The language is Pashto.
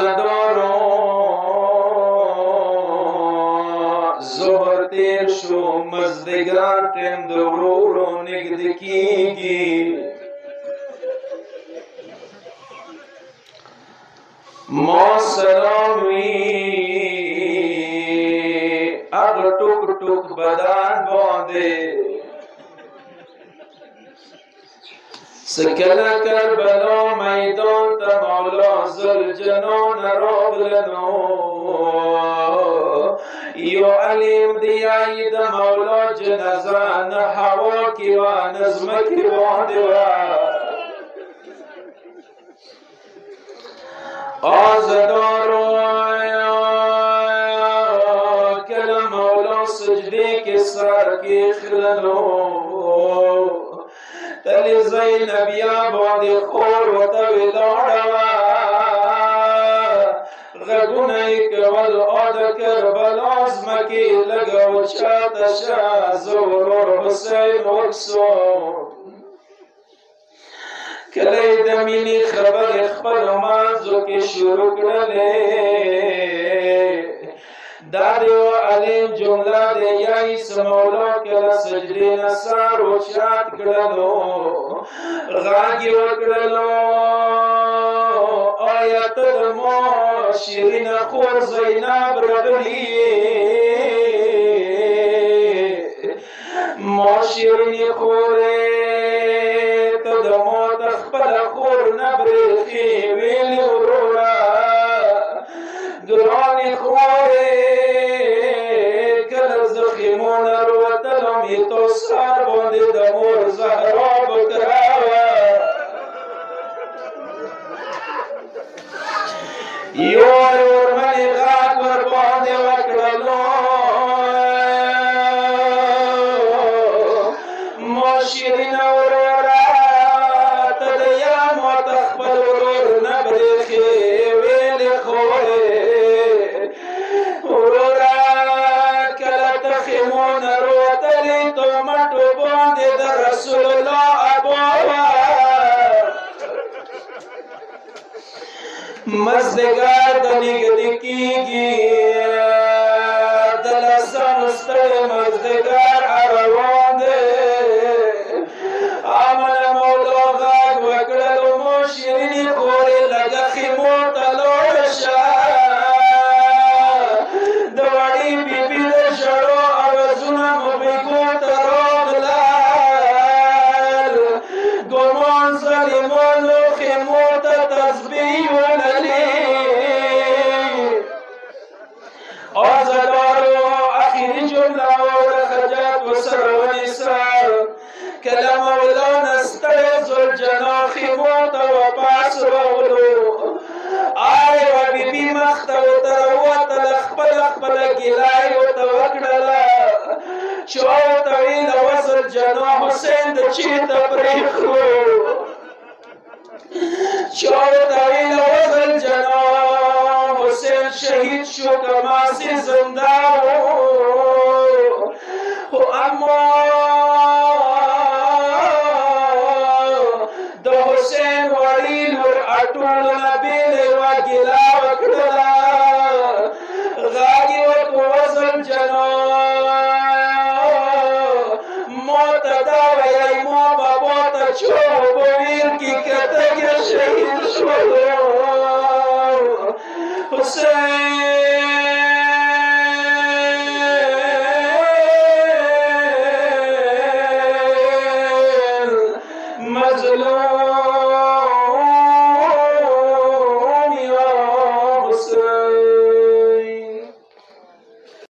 آزادارو زهر تیر شو مزدگار ٹیم دو ورورو نگدکیگی ما سلامی اغ ٹک ٹک بدان باندے سکل کربلا میدان تا مولا زلجنان راغلنو یو علیم دیائی دا مولا جنزان حوا کی و نظمکی واندوا آزدارو کل مولا سجدے کے سر کی خلنو تلی زینب یا باندی خور و توی لاروا غگونی کول آد کربلاز مکی لگو چاتشا زورور حسین وکسون کلی دمینی خبر اخبر مازو کی شروع کرنے دادی و علیم جمله دی یایس مولا کل سجدی نصار و شاد کرنو غاگی و کرنو آیت دمو شیرین خور زینب رغلی ما شیرین خوره تدمو تخبل خور نبرخی ویلی ورورا گرانی خوره زخیمون روتلمی تو سر باندی دمور زهرا بکراوا یوار ورمنی غاق ور باندی وکرلو ما شیرین ورورا تدیم و تخبل ورور نبریخی ویلی خوره رسول الله ابوا مزدگار دنگدکیگی دلسان ستر مزدگار عروان ده آمن مولا غاق وکرل و موشیرینی خوری لگخی موتلوشا دواری بی بی دشڑو عوضونا مبیگو تراغلا گمان ظالمان و خیموت تزبیح و نلی آزدارو اخیری جمله و رخجات و سر و نسار کلم مولا نستر زلجنا خیموت و پاس رولو آئی و بی بی مخت و تروت لخبل اخبل گلای و توکڑلا چو طویل وزر جنا حسین د چیت پریخو چو طویل وزر جنا حسین شهید شو کماسی زنده ہو اما د حسین وریل ور اٹول نبیل و گلا وکڑلا غاگی و وزر جنا چو بویر کی کتگ شہید شدو حسین